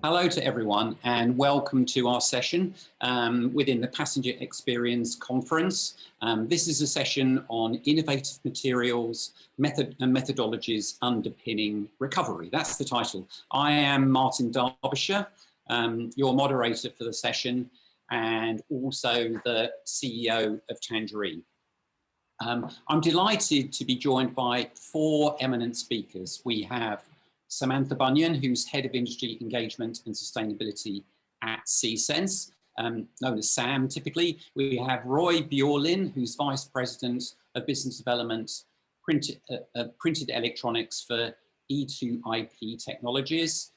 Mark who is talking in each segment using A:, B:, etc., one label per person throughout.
A: Hello to everyone and welcome to our session within the Passenger Experience Conference. This is a session on innovative materials, and methodologies underpinning recovery. That's the title. I am Martin Derbyshire, your moderator for the session and also the CEO of Tangerine. I'm delighted to be joined by four eminent speakers. We have Samantha Bunyan, who's Head of Industry Engagement and Sustainability at Csense, known as Sam typically. We have Roy Bjorlin, who's Vice President of Business Development, Printed Electronics for EType Technologies.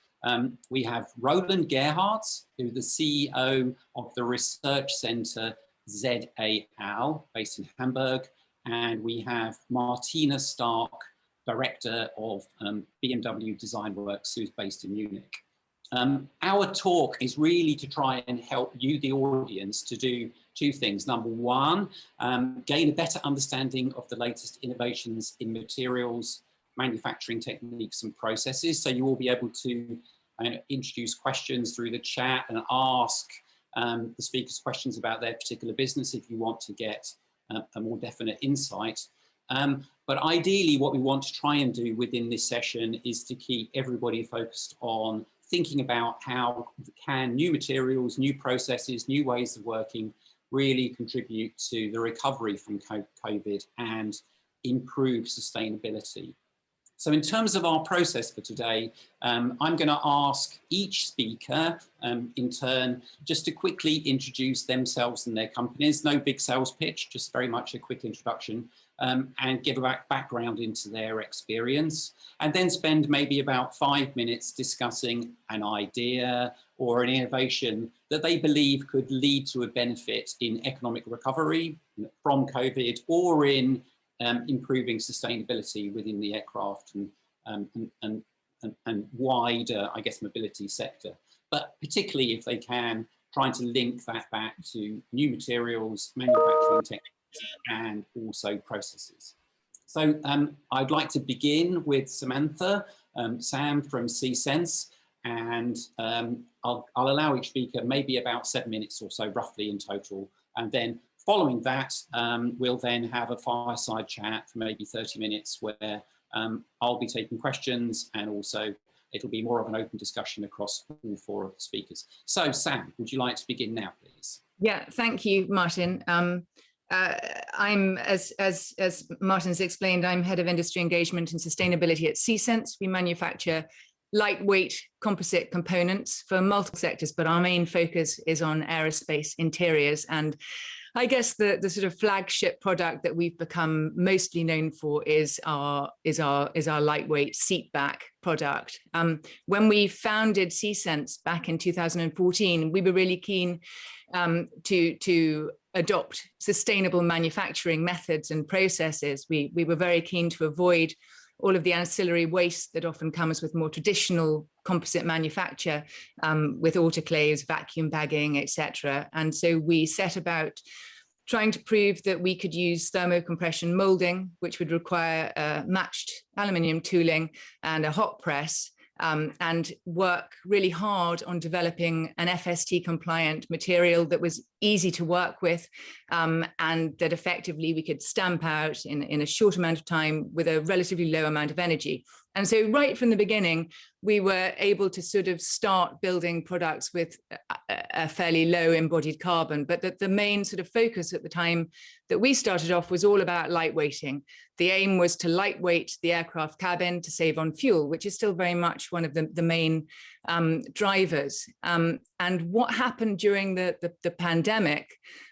A: We have Roland Gerhardt, who's the CEO of the Research Center ZAL, based in Hamburg. And we have Martina Stark, Director of BMW Design Works, who's based in Munich. Our talk is really to try and help you, the audience, to do two things. Number one, gain a better understanding of the latest innovations in materials, manufacturing techniques and processes. So you will be able to introduce questions through the chat and ask the speakers questions about their particular business if you want to get a more definite insight. But ideally, what we want to try and do within this session is to keep everybody focused on thinking about how can new materials, new processes, new ways of working really contribute to the recovery from COVID and improve sustainability. So in terms of our process for today, I'm going to ask each speaker in turn just to quickly introduce themselves and their companies. No big sales pitch, just very much a quick introduction. And give a background into their experience, and then spend maybe about 5 minutes discussing an idea or an innovation that they believe could lead to a benefit in economic recovery from COVID or in improving sustainability within the aircraft and wider, I guess, mobility sector. But particularly if they can, trying to link that back to new materials, manufacturing techniques, and also processes. So I'd like to begin with Samantha, Sam from Csense, and I'll allow each speaker maybe about 7 minutes or so roughly in total. And then following that, we'll then have a fireside chat for maybe 30 minutes where I'll be taking questions, and also it'll be more of an open discussion across all four of the speakers. So Sam, would you like to begin now, please?
B: Yeah, thank you, Martin. I'm, as Martin's explained, I'm Head of Industry Engagement and Sustainability at Csense. We manufacture lightweight composite components for multiple sectors, but our main focus is on aerospace interiors. And I guess the sort of flagship product that we've become mostly known for is our lightweight seat back product. When we founded Csense back in 2014, we were really keen to adopt sustainable manufacturing methods and processes. We were very keen to avoid all of the ancillary waste that often comes with more traditional composite manufacture, with autoclaves, vacuum bagging, etc. And so we set about trying to prove that we could use thermocompression molding, which would require matched aluminium tooling and a hot press, and work really hard on developing an FST compliant material that was easy to work with, and that effectively we could stamp out in a short amount of time with a relatively low amount of energy. And so right from the beginning, we were able to sort of start building products with a fairly low embodied carbon, but that the main sort of focus at the time that we started off was all about lightweighting. The aim was to lightweight the aircraft cabin to save on fuel, which is still very much one of the main drivers. And what happened during the pandemic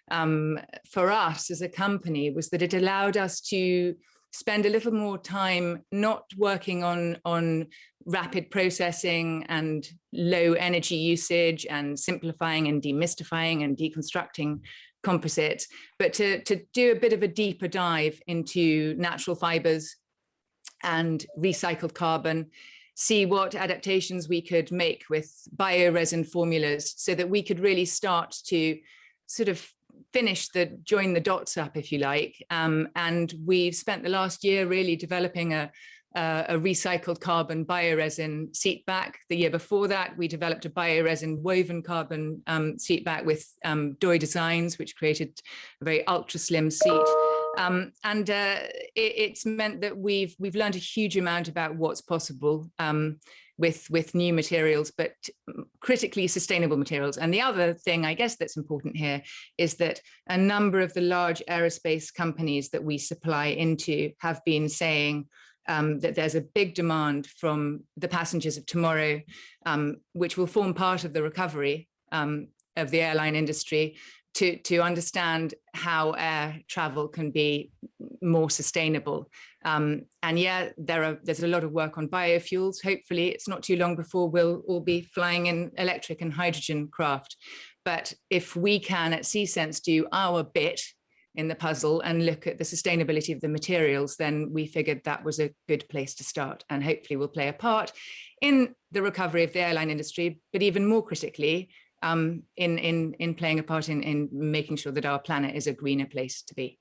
B: for us as a company was that it allowed us to spend a little more time not working on rapid processing and low energy usage and simplifying and demystifying and deconstructing composites, but to do a bit of a deeper dive into natural fibers and recycled carbon, see what adaptations we could make with bioresin formulas so that we could really start to sort of join the dots up, if you like. And we've spent the last year really developing a a recycled carbon bioresin seat back. The year before that, we developed a bioresin woven carbon seat back with Doi Designs, which created a very ultra slim seat. It's meant that we've learned a huge amount about what's possible with new materials, but critically sustainable materials. And the other thing, I guess, that's important here is that a number of the large aerospace companies that we supply into have been saying that there's a big demand from the passengers of tomorrow, which will form part of the recovery of the airline industry, to understand how air travel can be more sustainable. And yeah, there's a lot of work on biofuels. Hopefully it's not too long before we'll all be flying in electric and hydrogen craft. But if we can at Csense do our bit in the puzzle and look at the sustainability of the materials, then we figured that was a good place to start, and hopefully will play a part in the recovery of the airline industry, but even more critically, in playing a part in making sure that our planet is a greener place to be.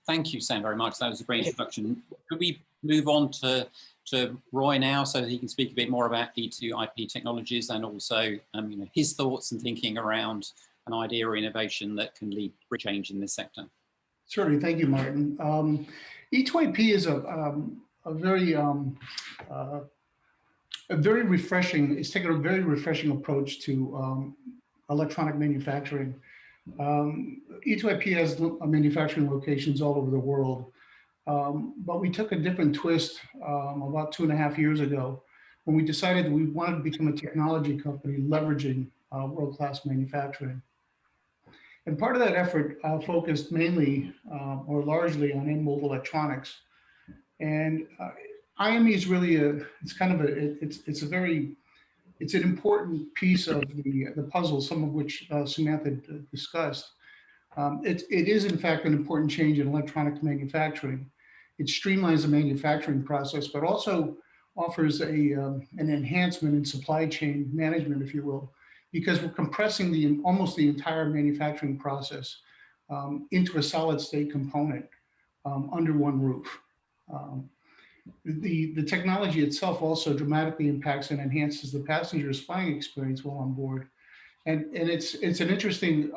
A: Thank you, Sam, very much. That was a great introduction. Could we move on to Roy now, so that he can speak a bit more about EType technologies and also his thoughts and thinking around an idea or innovation that can lead to change in this sector?
C: Certainly, thank you, Martin. EType is a very refreshing. It's taken a very refreshing approach to electronic manufacturing. EType has manufacturing locations all over the world, but we took a different twist about 2.5 years ago when we decided that we wanted to become a technology company leveraging world-class manufacturing. And part of that effort focused mainly or largely on in-mold electronics. And IME is really it's an important piece of the puzzle, some of which Samantha discussed. It is in fact an important change in electronic manufacturing. It streamlines the manufacturing process, but also offers an enhancement in supply chain management, if you will, because we're compressing almost the entire manufacturing process into a solid state component under one roof. The technology itself also dramatically impacts and enhances the passenger's flying experience while on board. And it's an interesting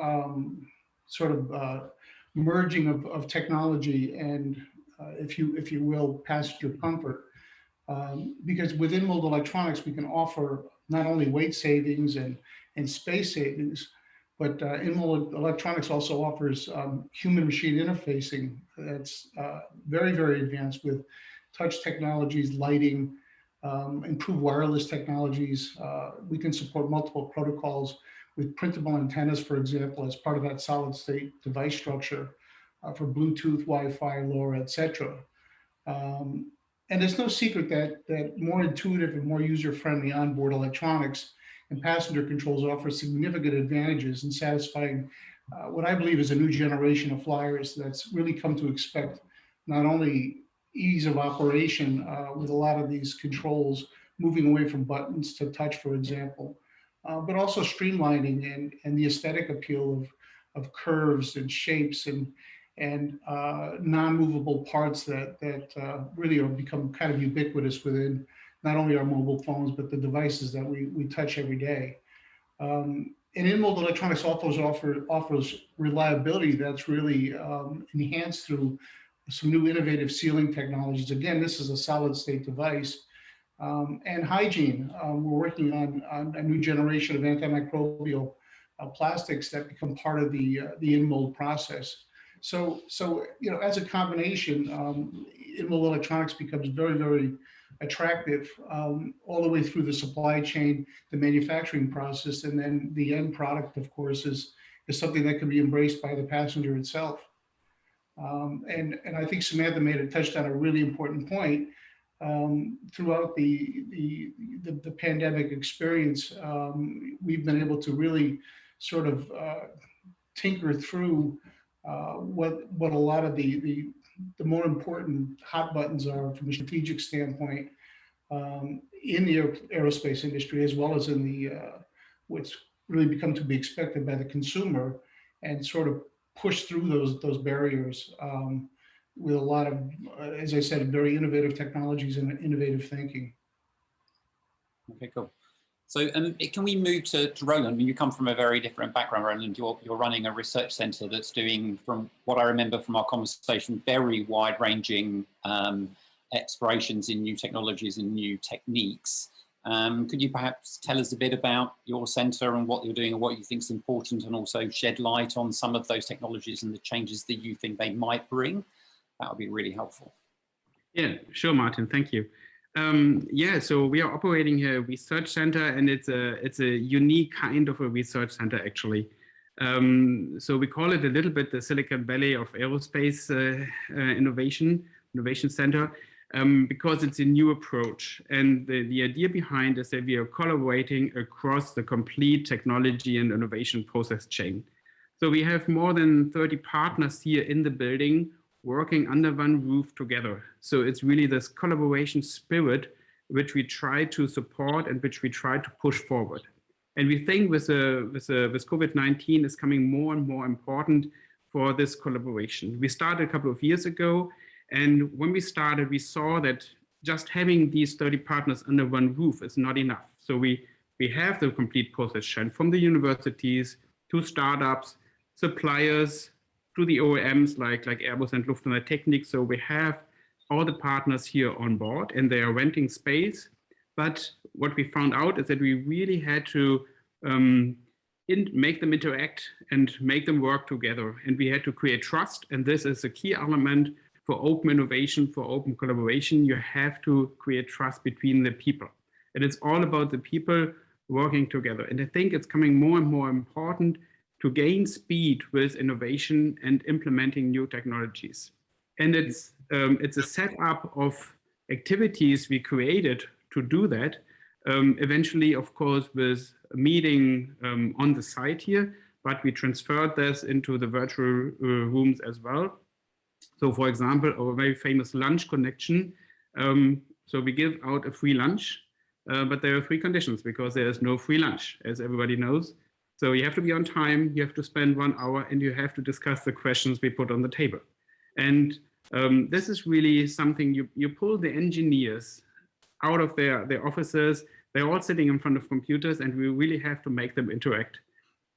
C: sort of merging of technology and, if you will, passenger comfort. Because within mold electronics, we can offer not only weight savings and space savings, but in-mold electronics also offers human-machine interfacing that's very, very advanced with touch technologies, lighting, improved wireless technologies. We can support multiple protocols with printable antennas, for example, as part of that solid state device structure for Bluetooth, Wi-Fi, LoRa, et cetera. And it's no secret that more intuitive and more user-friendly onboard electronics and passenger controls offer significant advantages in satisfying what I believe is a new generation of flyers that's really come to expect not only ease of operation with a lot of these controls moving away from buttons to touch, for example, but also streamlining and the aesthetic appeal of curves and shapes and non-movable parts that really are become kind of ubiquitous within not only our mobile phones, but the devices that we touch every day. And in-mold electronics offers reliability that's really enhanced through some new innovative sealing technologies. Again, this is a solid state device. And hygiene, we're working on a new generation of antimicrobial plastics that become part of the in-mold process. So as a combination, in-mold electronics becomes very, very attractive all the way through the supply chain, the manufacturing process, and then the end product, of course, is something that can be embraced by the passenger itself. And I think Samantha touched on a really important point. Throughout the pandemic experience, we've been able to really sort of tinker through what a lot of the more important hot buttons are from a strategic standpoint in the aerospace industry, as well as in the what's really become to be expected by the consumer, and sort of push through those barriers with a lot of, as I said, very innovative technologies and innovative thinking.
A: Okay, cool. So can we move to Roland? I mean, you come from a very different background, Roland. You're running a research centre that's doing, from what I remember from our conversation, very wide-ranging explorations in new technologies and new techniques. Could you perhaps tell us a bit about your centre and what you're doing and what you think is important, and also shed light on some of those technologies and the changes that you think they might bring? That would be really helpful.
D: Yeah, sure, Martin. Thank you. Yeah, so we are operating here a research center, and it's a unique kind of a research center, actually. So we call it a little bit the Silicon Valley of aerospace innovation center, because it's a new approach. And the idea behind is that we are collaborating across the complete technology and innovation process chain. So we have more than 30 partners here in the building working under one roof together. So it's really this collaboration spirit which we try to support and which we try to push forward. And we think with COVID-19 is coming more and more important for this collaboration. We started a couple of years ago, and when we started, we saw that just having these 30 partners under one roof is not enough. So we have the complete process chain, from the universities to startups, suppliers, to the OEMs like Airbus and Lufthansa Technik. So we have all the partners here on board, and they are renting space. But what we found out is that we really had to make them interact and make them work together. And we had to create trust. And this is a key element for open innovation, for open collaboration. You have to create trust between the people. And it's all about the people working together. And I think it's coming more and more important to gain speed with innovation and implementing new technologies. And it's a setup of activities we created to do that. Eventually, of course, with a meeting on the site here, but we transferred this into the virtual rooms as well. So for example, our very famous lunch connection. So we give out a free lunch, but there are 3 conditions, because there is no free lunch, as everybody knows. So you have to be on time, you have to spend 1 hour, and you have to discuss the questions we put on the table. And this is really something you pull the engineers out of their offices. They're all sitting in front of computers, and we really have to make them interact.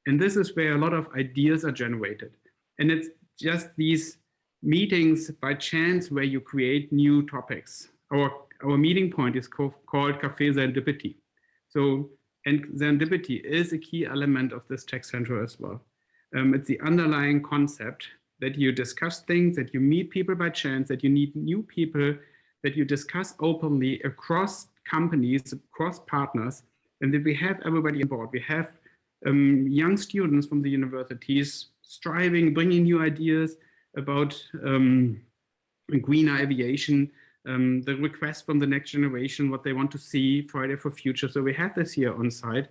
D: And this is where a lot of ideas are generated. And it's just these meetings by chance where you create new topics. Our meeting point is called Café Serendipity. And serendipity is a key element of this tech center as well. It's the underlying concept that you discuss things, that you meet people by chance, that you meet new people, that you discuss openly across companies, across partners, and that we have everybody on board. We have young students from the universities striving, bringing new ideas about greener aviation, the request from the next generation, what they want to see, Friday for Future. So we have this here on site.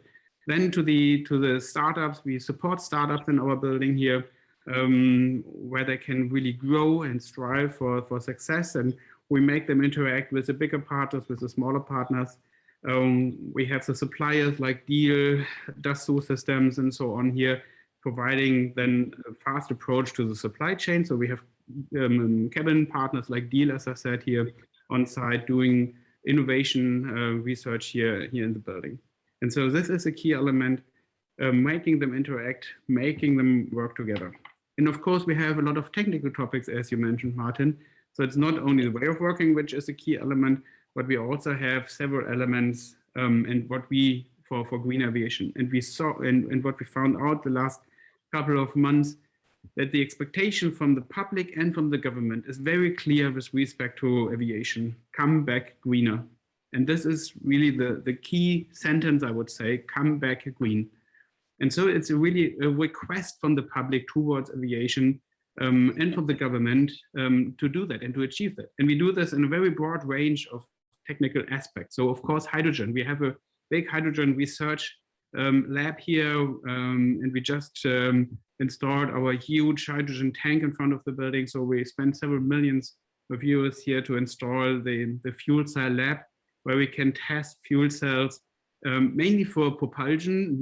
D: Then to the startups, we support startups in our building here, where they can really grow and strive for success. And we make them interact with the bigger partners, with the smaller partners. We have the suppliers like Deal, Dassault Systems, and so on here, providing then a fast approach to the supply chain. So we have cabin partners like Deal, as I said, here on site, doing innovation research here in the building. And so this is a key element, making them interact, making them work together. And of course, we have a lot of technical topics, as you mentioned, Martin. So it's not only the way of working, which is a key element, but we also have several elements and what we for green aviation. And we saw, and what we found out the last couple of months, that the expectation from the public and from the government is very clear with respect to aviation: come back greener. And this is really the key sentence, I would say: come back green. And so it's really a request from the public towards aviation and from the government to do that and to achieve that. And we do this in a very broad range of technical aspects. So of course, hydrogen. We have a big hydrogen research lab here, and we just installed our huge hydrogen tank in front of the building. So we spent several millions of euros here to install the fuel cell lab, where we can test fuel cells mainly for propulsion,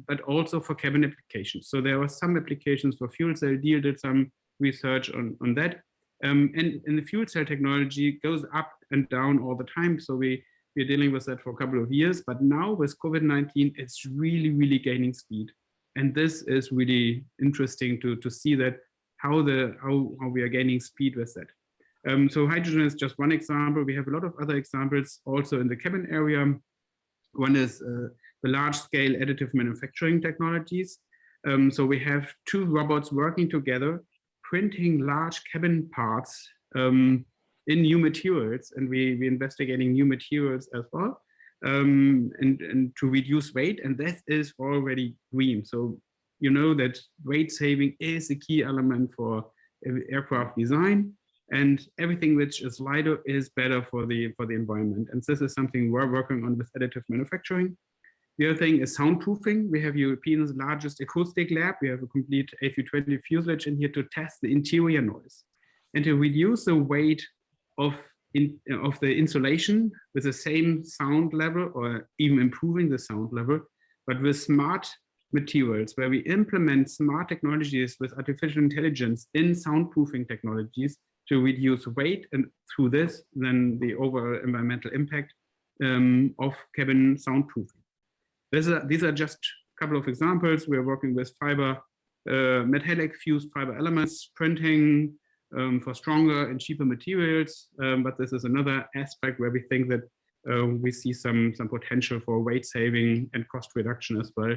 D: but also for cabin applications. So there were some applications for fuel cell. Deal did some research on that, And the fuel cell technology goes up and down all the time. So we're dealing with that for a couple of years. But now with COVID-19, it's really gaining speed. And this is really interesting to see that how we are gaining speed with that. So hydrogen is just one example. We have a lot of other examples also in the cabin area. One is the large-scale additive manufacturing technologies. So we have two robots working together, printing large cabin parts in new materials, and we're investigating new materials as well, and to reduce weight, and that is already green. So you know that weight saving is a key element for aircraft design, and everything which is lighter is better for the environment. And this is something we're working on with additive manufacturing. The other thing is soundproofing. We have Europe's largest acoustic lab. We have a complete A320 fuselage in here to test the interior noise and to reduce the weight of the insulation with the same sound level, or even improving the sound level, but with smart materials, where we implement smart technologies with artificial intelligence in soundproofing technologies to reduce weight, and through this, then the overall environmental impact of cabin soundproofing. These are just a couple of examples. We're working with fiber, metallic fused fiber elements, printing for stronger and cheaper materials. But this is another aspect where we think that we see some potential for weight saving and cost reduction as well.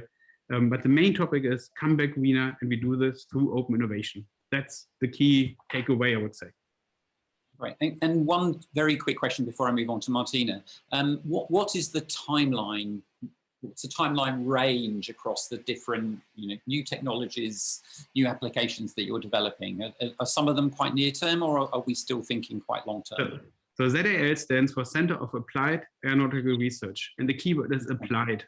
D: But the main topic is come back greener, and we do this through open innovation. That's the key takeaway, I would say.
A: Right, and one very quick question before I move on to Martina. What is the timeline? What's the timeline range across the different, new technologies, new applications that you're developing? Are some of them quite near term, or are we still thinking quite long term?
D: So ZAL stands for Center of Applied Aeronautical Research, and the keyword is applied.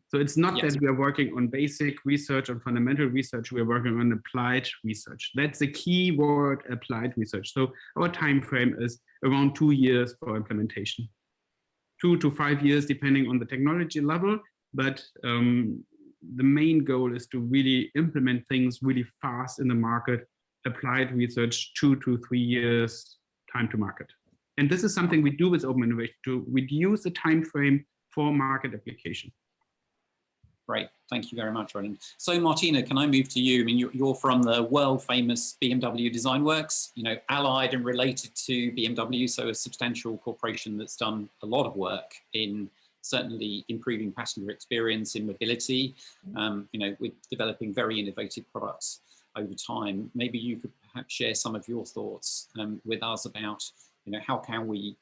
D: So it's not that we are working on basic research or fundamental research, we are working on applied research. That's the key word, applied research. So our time frame is around 2 years for implementation. 2 to 5 years, depending on the technology level. But the main goal is to really implement things really fast in the market, applied research, 2 to 3 years time to market. And this is something we do with open innovation to reduce the time frame for market application.
A: Great, thank you very much, Roland. So Martina, can I move to you? I mean, you're from the world famous BMW Design Works, allied and related to BMW, so a substantial corporation that's done a lot of work in certainly improving passenger experience in mobility, with developing very innovative products over time. Maybe you could perhaps share some of your thoughts with us about, how can we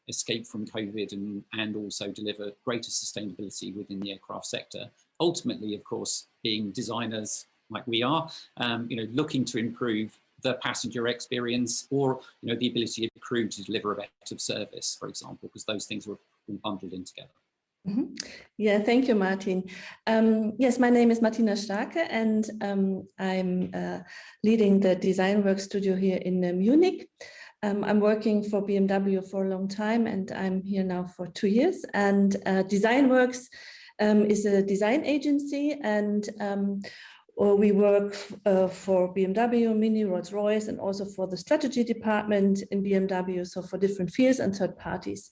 A: escape from COVID and also deliver greater sustainability within the aircraft sector. Ultimately, of course, being designers like we are, looking to improve the passenger experience, or the ability of the crew to deliver a better service, for example, because those things were bundled in together.
E: Mm-hmm. Yeah, thank you, Martin. Yes, my name is Martina Starke, and I'm leading the Design Work studio here in Munich. I'm working for BMW for a long time, and I'm here now for 2 years. And Design Works is a design agency, and we work for BMW, Mini, Rolls-Royce, and also for the strategy department in BMW, so for different fields and third parties.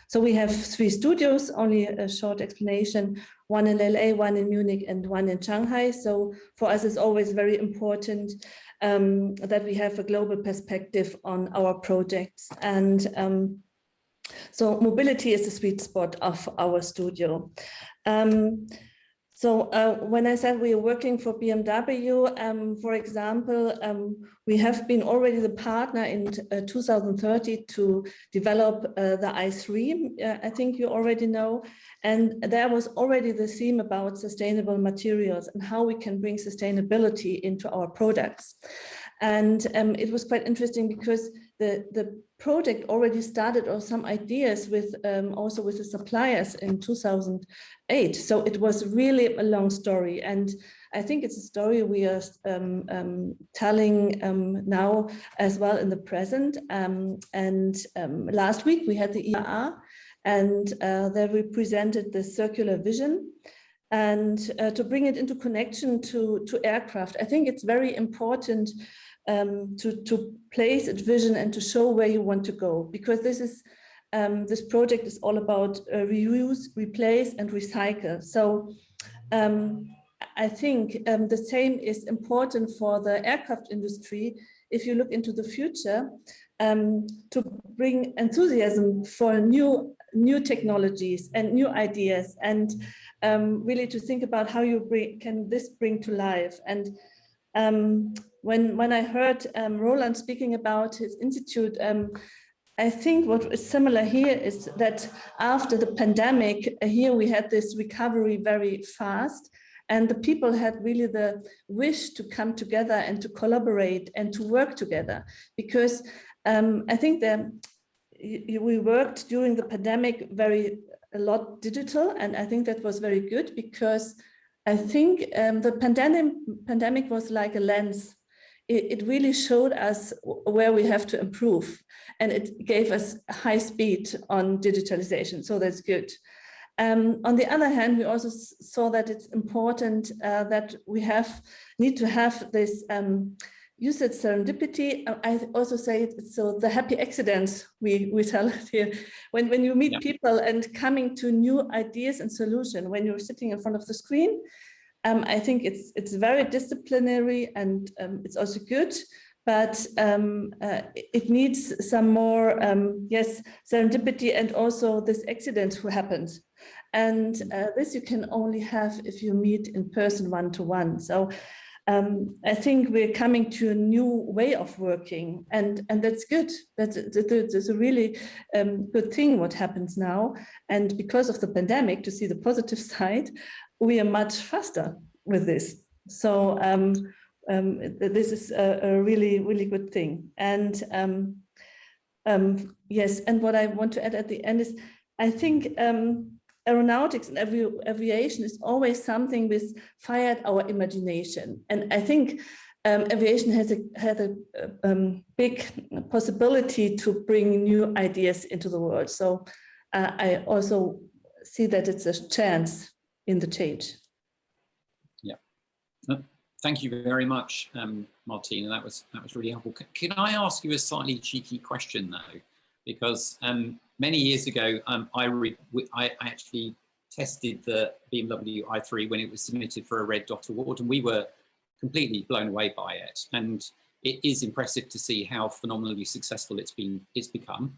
E: So we have 3 studios, only a short explanation, 1 in LA, 1 in Munich, and 1 in Shanghai. So for us, it's always very important that we have a global perspective on our projects. And so mobility is the sweet spot of our studio. So when I said we are working for BMW, for example, we have been already the partner in 2030 to develop the i3, I think you already know. And there was already the theme about sustainable materials and how we can bring sustainability into our products. And it was quite interesting because the project already started, or some ideas with also with the suppliers in 2008. So it was really a long story. And I think it's a story we are telling now as well in the present. And last week we had the ERR, and there we presented the circular vision. and to bring it into connection to aircraft. I think it's very important to place a vision and to show where you want to go, because this project is all about reuse, replace, and recycle. So I think the same is important for the aircraft industry if you look into the future, to bring enthusiasm for new technologies and new ideas, and really to think about how you can this bring to life. And when I heard Roland speaking about his institute, I think what is similar here is that after the pandemic, here we had this recovery very fast, and the people had really the wish to come together and to collaborate and to work together, because I think that we worked during the pandemic a lot digital, and I think that was very good, because I think the pandemic was like a lens. It really showed us where we have to improve, and it gave us high speed on digitalization, so that's good. On the other hand, we also saw that it's important that we need to have this usage serendipity. I also say it's so the happy accidents, we tell it here. When you meet people and coming to new ideas and solutions, when you're sitting in front of the screen, I think it's very disciplinary, and it's also good, but it needs some more, serendipity, and also this accident who happened. And this you can only have if you meet in person one-to-one. So I think we're coming to a new way of working, and that's good. That's a really good thing what happens now. And because of the pandemic, to see the positive side, we are much faster with this. So this is a really, really good thing. And yes, and what I want to add at the end is, I think aeronautics and aviation is always something which fired our imagination. And I think aviation had a big possibility to bring new ideas into the world. So I also see that it's a chance in the change.
A: Yeah, thank you very much, Martina. That was really helpful. Can I ask you a slightly cheeky question though? Because many years ago, I actually tested the BMW i3 when it was submitted for a Red Dot Award, and we were completely blown away by it. And it is impressive to see how phenomenally successful it's become.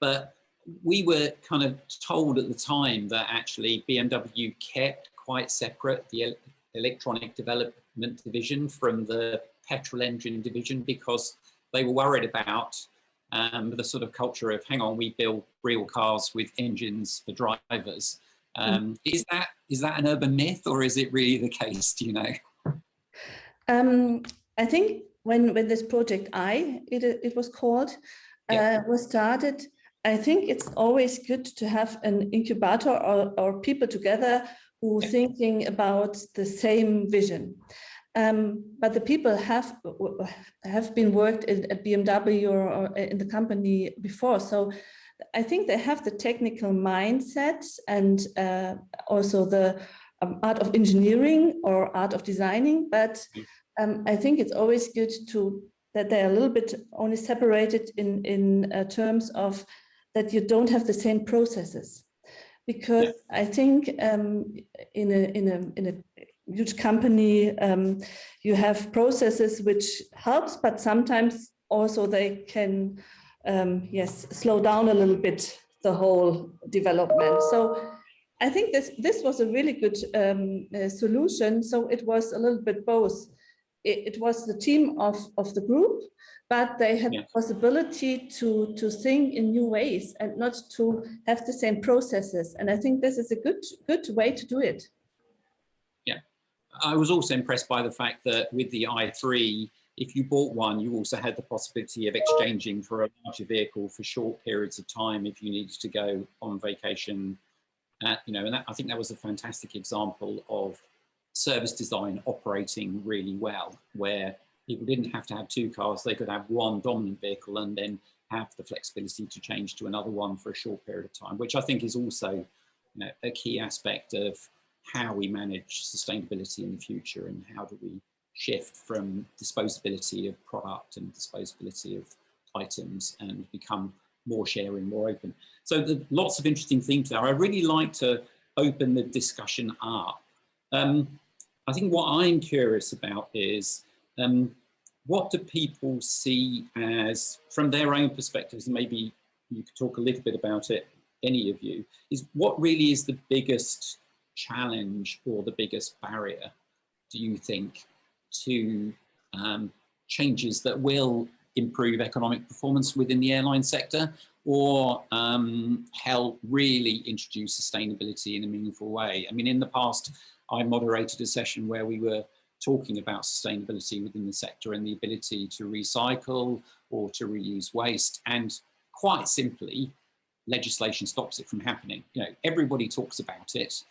A: But we were kind of told at the time that actually BMW kept quite separate the electronic development division from the petrol engine division, because they were worried about the sort of culture of, hang on, we build real cars with engines for drivers. Is that an urban myth, or is it really the case? Do you know?
E: I think when this project it was called, was started, I think it's always good to have an incubator or people together who are thinking about the same vision. But the people have been worked at BMW or in the company before. So I think they have the technical mindset and also the art of engineering or art of designing. But I think it's always good that they're a little bit only separated in terms of that you don't have the same processes. Because I think in a huge company, you have processes which helps, but sometimes also they can, slow down a little bit the whole development. So I think this was a really good solution. So it was a little bit both. It was the team of the group, but they had the possibility to think in new ways and not to have the same processes. And I think this is a good way to do it.
A: Yeah, I was also impressed by the fact that with the i3, if you bought one, you also had the possibility of exchanging for a larger vehicle for short periods of time if you needed to go on vacation. And I think that was a fantastic example of service design operating really well, where people didn't have to have two cars, they could have one dominant vehicle and then have the flexibility to change to another one for a short period of time, which I think is also a key aspect of how we manage sustainability in the future, and how do we shift from disposability of product and disposability of items and become more sharing, more open. So there's lots of interesting themes there. I really like to open the discussion up. I think what I'm curious about is what do people see as, from their own perspectives, and maybe you could talk a little bit about it, any of you, is what really is the biggest challenge or the biggest barrier, do you think, to changes that will improve economic performance within the airline sector, or help really introduce sustainability in a meaningful way? I mean, in the past, I moderated a session where we were talking about sustainability within the sector and the ability to recycle or to reuse waste, and quite simply, legislation stops it from happening. Everybody talks about it,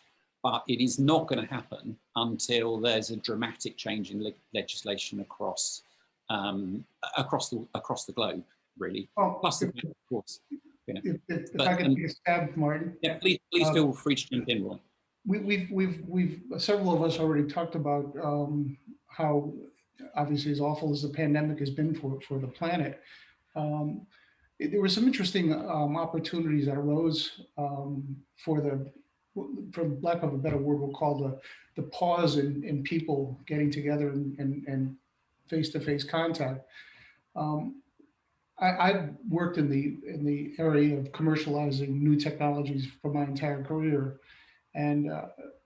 A: but it is not going to happen until there's a dramatic change in legislation across the globe, really.
C: Oh,
A: Plus, of course.
C: If I could take a stab, Martin.
A: Yeah, please feel free to jump in, Roy.
C: We've several of us already talked about how, obviously, as awful as the pandemic has been for the planet, there were some interesting opportunities that arose for lack of a better word, we'll call the pause in people getting together and face-to-face contact. I've worked in the area of commercializing new technologies for my entire career, and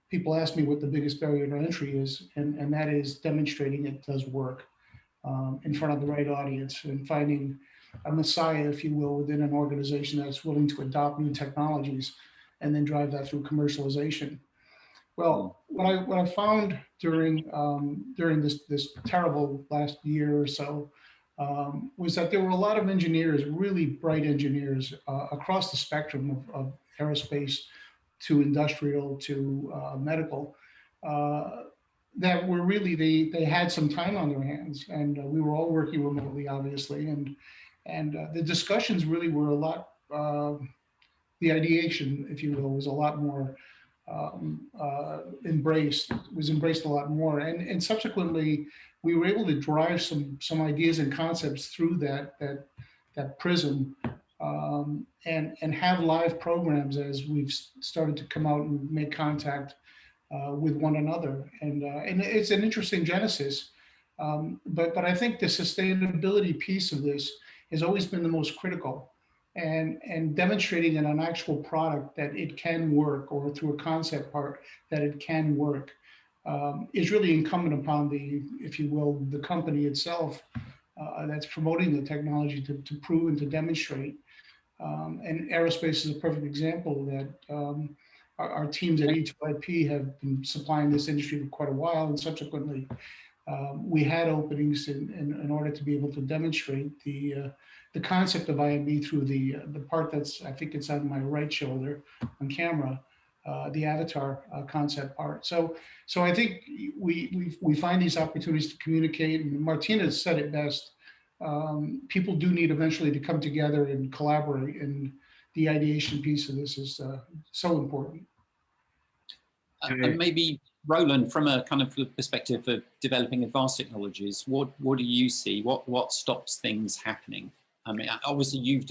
C: people ask me what the biggest barrier to entry is, and that is demonstrating it does work in front of the right audience, and finding a messiah, if you will, within an organization that's willing to adopt new technologies and then drive that through commercialization. Well, what I found during this terrible last year or so was that there were a lot of engineers, really bright engineers across the spectrum of aerospace to industrial to medical, that were really, they had some time on their hands, and we were all working remotely, obviously, and the discussions really were a lot, the ideation, if you will, was a lot more embraced a lot more, and subsequently we were able to drive some ideas and concepts through that prism, and have live programs as we've started to come out and make contact with one another, and it's an interesting genesis, but I think the sustainability piece of this has always been the most critical, and demonstrating in an actual product that it can work, or through a concept part that it can work, is really incumbent upon if you will, the company itself that's promoting the technology to prove and to demonstrate. And aerospace is a perfect example that our teams at EType have been supplying this industry for quite a while, and subsequently we had openings in order to be able to demonstrate the concept of IMB through the part that's, I think it's on my right shoulder on camera, the avatar concept part. So I think we find these opportunities to communicate, and Martina said it best. People do need eventually to come together and collaborate, and the ideation piece of this is so important.
A: And maybe, Roland, from a kind of perspective of developing advanced technologies, what do you see? What stops things happening? I mean, obviously you've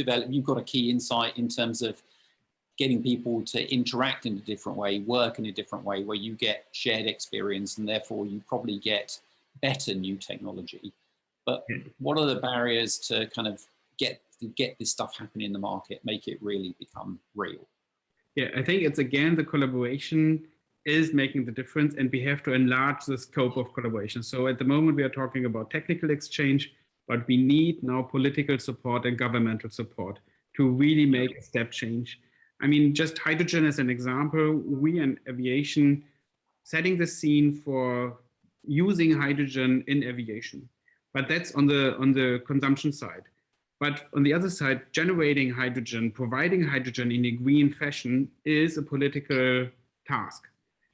A: got a key insight in terms of getting people to interact in a different way, work in a different way, where you get shared experience, and therefore you probably get better new technology. But what are the barriers to kind of get this stuff happening in the market, make it really become real?
D: Yeah, I think it's, again, the collaboration is making the difference, and we have to enlarge the scope of collaboration. So at the moment we are talking about technical exchange, but we need now political support and governmental support to really make a step change. I mean, just hydrogen as an example, we in aviation setting the scene for using hydrogen in aviation, but that's on the consumption side. But on the other side, generating hydrogen, providing hydrogen in a green fashion is a political task.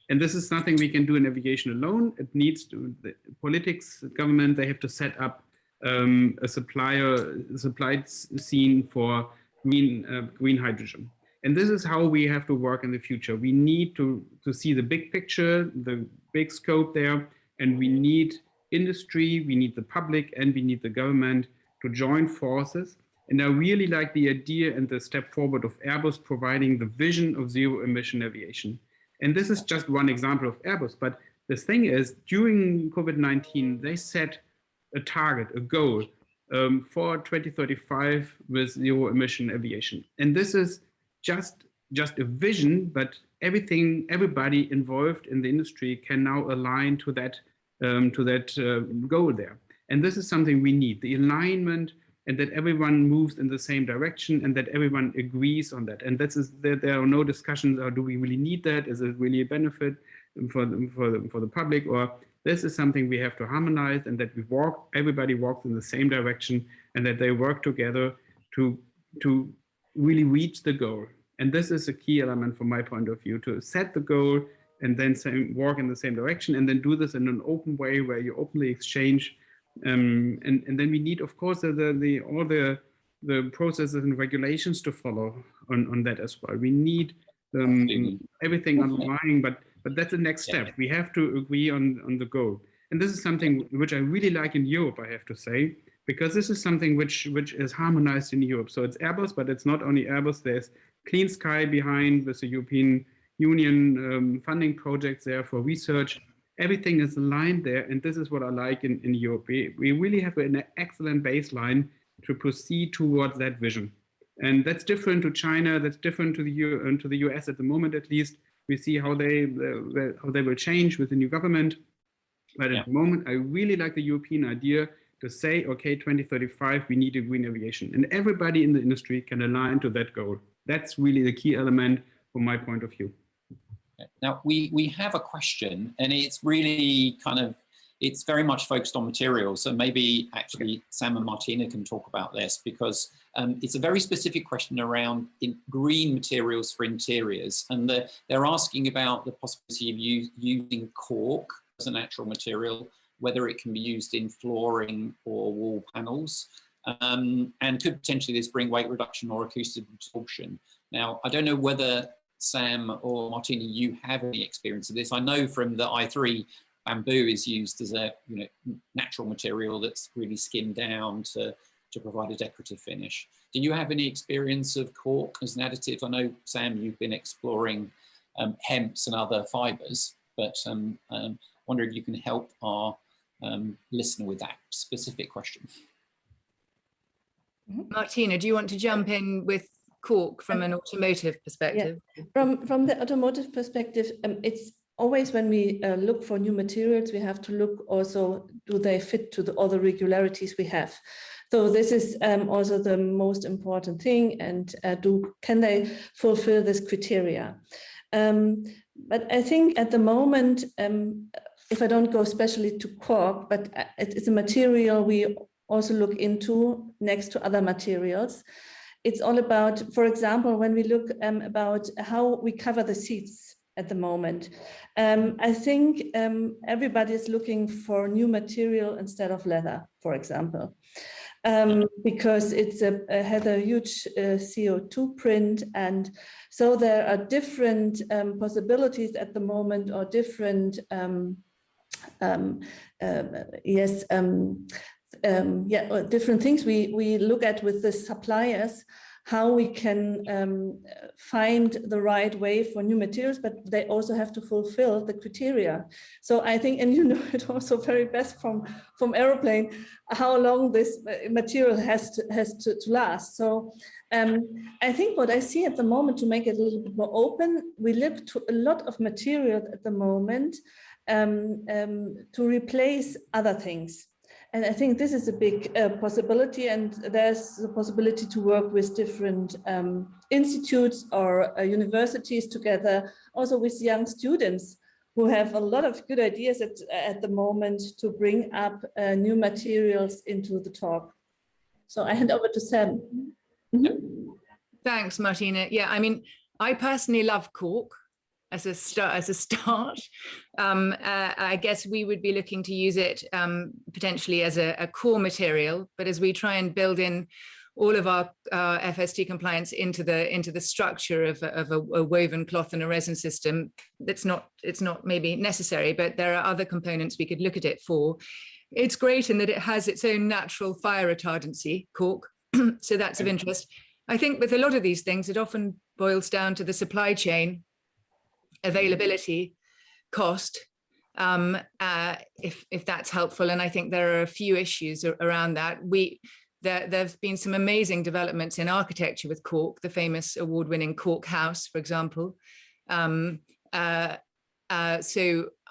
D: And this is nothing we can do in aviation alone. It needs to, the politics, government, they have to set up a supply scene for green hydrogen. And this is how we have to work in the future. We need to see the big picture, the big scope there, and we need industry, we need the public, and we need the government to join forces. And I really like the idea and the step forward of Airbus providing the vision of zero emission aviation. And this is just one example of Airbus, but the thing is, during COVID-19, they set a target, a goal for 2035 with zero emission aviation. And this is just a vision, but everybody involved in the industry can now align to that goal there. And this is something we need, the alignment, and that everyone moves in the same direction and that everyone agrees on that. And there are no discussions, or do we really need that? Is it really a benefit for the public? Or this is something we have to harmonize, and that everybody walks in the same direction, and that they work together to really reach the goal. And this is a key element from my point of view, to set the goal and then walk in the same direction, and then do this in an open way where you openly exchange. And then we need, of course, all the processes and regulations to follow on that as well. We need everything underlying, but that's the next step. We have to agree on the goal. And this is something which I really like in Europe, I have to say, because this is something which is harmonized in Europe. So it's Airbus, but it's not only Airbus. There's Clean Sky behind with the European Union funding projects there for research. Everything is aligned there, and this is what I like in Europe. We really have an excellent baseline to proceed towards that vision. And that's different to China, that's different to the US at the moment, at least. We see how they will change with the new government. But at the moment, I really like the European idea to say, okay, 2035, we need a green aviation. And everybody in the industry can align to that goal. That's really the key element from my point of view.
A: Now, we have a question, and it's really it's very much focused on materials. So maybe actually Sam and Martina can talk about this, because it's a very specific question around green materials for interiors. And they're asking about the possibility of using cork as a natural material, whether it can be used in flooring or wall panels, and could potentially this bring weight reduction or acoustic absorption. Now, I don't know whether Sam or Martina, you have any experience of this. I know from the i3, bamboo is used as a natural material that's really skinned down to provide a decorative finish. Do you have any experience of cork as an additive? I know, Sam, you've been exploring hemps and other fibers, but I wonder if you can help our listener with that specific question.
B: Martina, do you want to jump in with cork from an automotive perspective?
E: Yeah. From the automotive perspective, it's always when we look for new materials, we have to look also, do they fit to all the regularities we have? So this is also the most important thing, and can they fulfill this criteria? But I think at the moment, if I don't go especially to cork, but it's a material we also look into next to other materials. It's all about, for example, when we look about how we cover the seats at the moment. I think everybody is looking for new material instead of leather, for example, because it's had a huge CO2 print. And so there are different possibilities at the moment, or different, different things we look at with the suppliers, how we can find the right way for new materials, but they also have to fulfill the criteria. So I think, and you know it also very best from aeroplane, how long this material has to last. So I think what I see at the moment, to make it a little bit more open, we look to a lot of material at the moment to replace other things. And I think this is a big possibility, and there's the possibility to work with different institutes or universities together, also with young students who have a lot of good ideas at the moment to bring up new materials into the talk. So I hand over to Sam. Mm-hmm.
B: Thanks, Martina. Yeah, I mean, I personally love cork as a start. I guess we would be looking to use it potentially as a core material, but as we try and build in all of our FST compliance into the structure of a woven cloth and a resin system. It's not maybe necessary, but there are other components we could look at it for. It's great in that it has its own natural fire retardancy, cork, so that's of interest. I think with a lot of these things, it often boils down to the supply chain, availability, cost, if that's helpful. And I think there are a few issues around that. There have been some amazing developments in architecture with cork, the famous award-winning Cork House, for example. So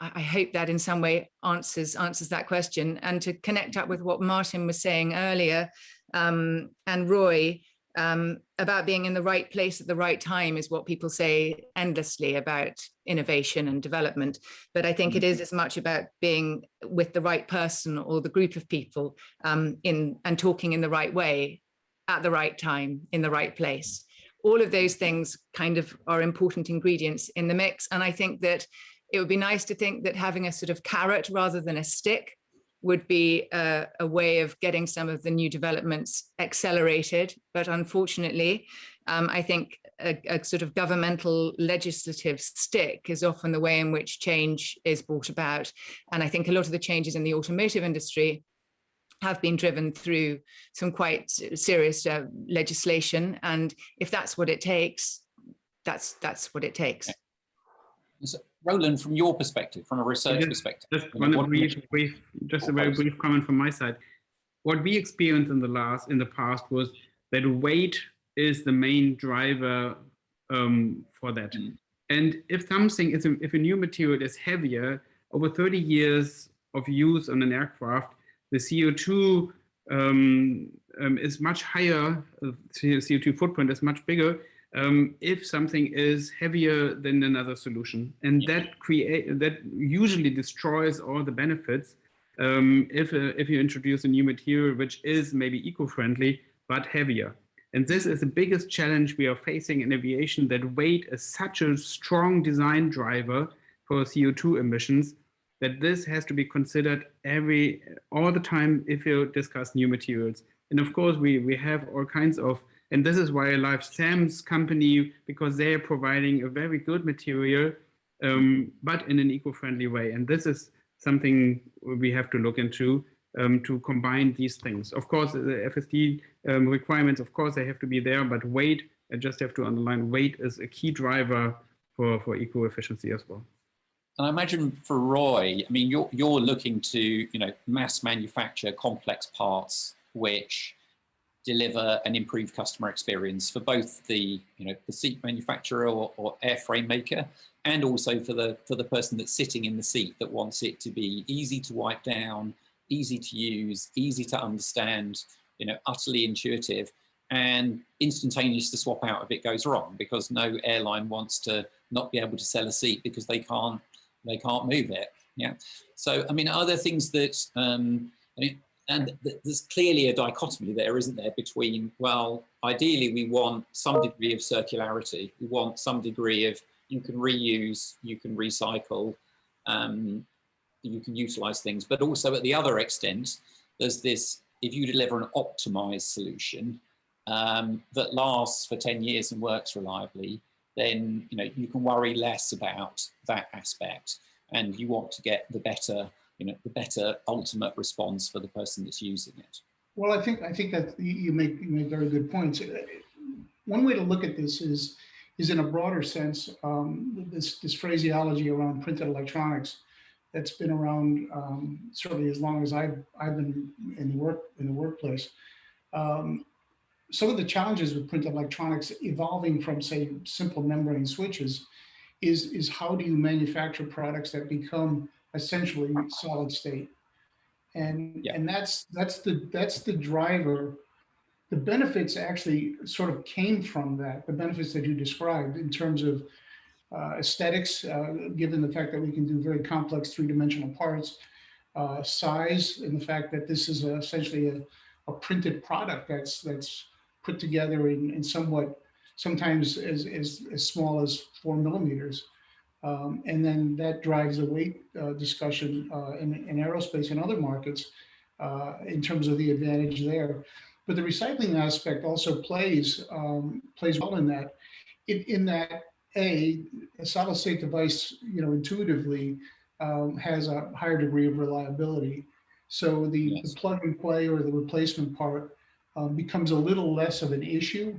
B: I hope that in some way answers that question. And to connect up with what Martin was saying earlier, and Roy, about being in the right place at the right time is what people say endlessly about innovation and development. But I think it is as much about being with the right person or the group of people and talking in the right way at the right time in the right place. All of those things kind of are important ingredients in the mix. And I think that it would be nice to think that having a sort of carrot rather than a stick would be a way of getting some of the new developments accelerated. But unfortunately, I think a sort of governmental legislative stick is often the way in which change is brought about. And I think a lot of the changes in the automotive industry have been driven through some quite serious legislation. And if that's what it takes, that's what it takes.
A: So, Roland, from your perspective, from a research perspective,
D: just a very brief comment from my side. What we experienced in the past was that weight is the main driver for that. And if a new material is heavier, over 30 years of use on an aircraft, the CO2 is much higher. CO2 footprint is much bigger. If something is heavier than another solution, and that usually destroys all the benefits if you introduce a new material which is maybe eco-friendly but heavier. And this is the biggest challenge we are facing in aviation, that weight is such a strong design driver for CO2 emissions that this has to be considered all the time if you discuss new materials. And of course, we have all kinds of, and this is why I love Sam's company, because they are providing a very good material, but in an eco-friendly way. And this is something we have to look into to combine these things. Of course, the FSD requirements, of course, they have to be there, but weight, I just have to underline, weight is a key driver for eco-efficiency as well.
A: And I imagine for Roy, I mean, you're looking to, mass manufacture complex parts which deliver an improved customer experience for both the seat manufacturer or airframe maker, and also for the person that's sitting in the seat that wants it to be easy to wipe down, easy to use, easy to understand, utterly intuitive, and instantaneous to swap out if it goes wrong, because no airline wants to not be able to sell a seat because they can't move it. Yeah. So I mean, are there things that and there's clearly a dichotomy there, isn't there, between, well, ideally we want some degree of circularity, we want some degree of you can reuse, you can recycle, you can utilize things, but also at the other extent, there's this, if you deliver an optimized solution that lasts for 10 years and works reliably, then you can worry less about that aspect, and you want to get the better ultimate response for the person that's using it.
C: Well, I think that you make very good points. One way to look at this is in a broader sense, this phraseology around printed electronics that's been around certainly as long as I've been in the workplace. Some of the challenges with printed electronics evolving from, say, simple membrane switches is how do you manufacture products that become essentially solid state, and that's the driver. The benefits actually sort of came from that. The benefits that you described in terms of aesthetics, given the fact that we can do very complex three-dimensional parts, size, and the fact that this is essentially a printed product that's put together in sometimes as small as 4 millimeters. And then that drives a weight discussion in aerospace and other markets in terms of the advantage there. But the recycling aspect also plays well in that. In that a solid state device, intuitively has a higher degree of reliability. So the
A: Yes.
C: plug and play or the replacement part becomes a little less of an issue,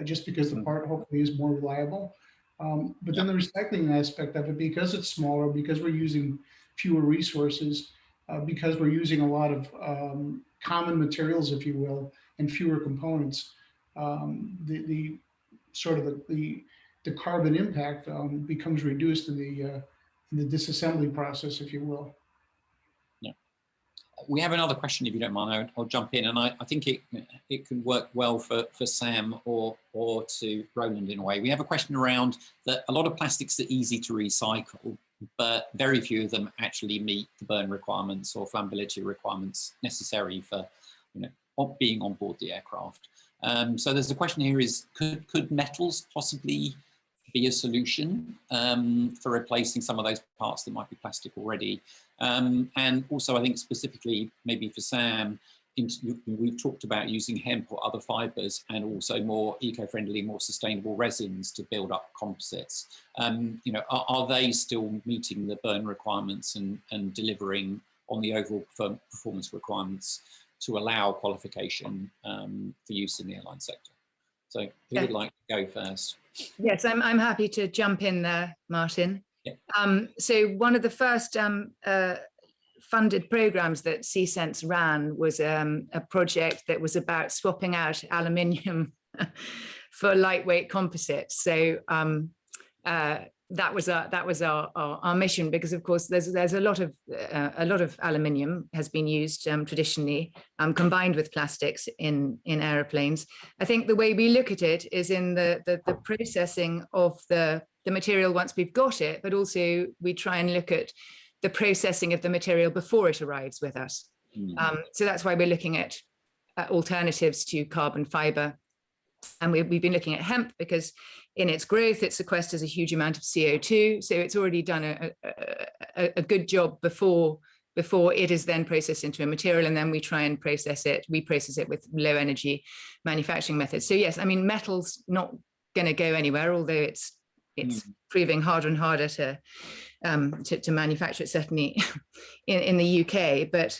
C: just because the part hopefully is more reliable. But then the recycling aspect of it, because it's smaller, because we're using fewer resources, because we're using a lot of common materials, if you will, and fewer components, the sort of the carbon impact becomes reduced in the disassembly process, if you will.
A: Yeah. We have another question, if you don't mind. I'll jump in, and I think it can work well for Sam or to Roland in a way. We have a question around that a lot of plastics are easy to recycle, but very few of them actually meet the burn requirements or flammability requirements necessary for being on board the aircraft. So there's a question here: is could metals possibly be a solution for replacing some of those parts that might be plastic already? And also, I think specifically maybe for Sam, we've talked about using hemp or other fibers, and also more eco-friendly, more sustainable resins to build up composites. Are they still meeting the burn requirements and delivering on the overall performance requirements to allow qualification for use in the airline sector? So who would like to go first?
B: Yes, I'm happy to jump in there, Martin.
A: Yeah.
B: So one of the first funded programs that Csense ran was a project that was about swapping out aluminium for lightweight composites. So that was our mission, because of course there's a lot of aluminium has been used traditionally combined with plastics in aeroplanes. I think the way we look at it is in the processing of the material once we've got it, but also we try and look at the processing of the material before it arrives with us. So that's why we're looking at alternatives to carbon fiber. And we've been looking at hemp because in its growth, it sequesters a huge amount of CO2. So it's already done a good job before it is then processed into a material, and then we try and process it with low energy manufacturing methods. So yes, I mean, metal's not going to go anywhere, although it's proving harder and harder to manufacture it, certainly in the UK. But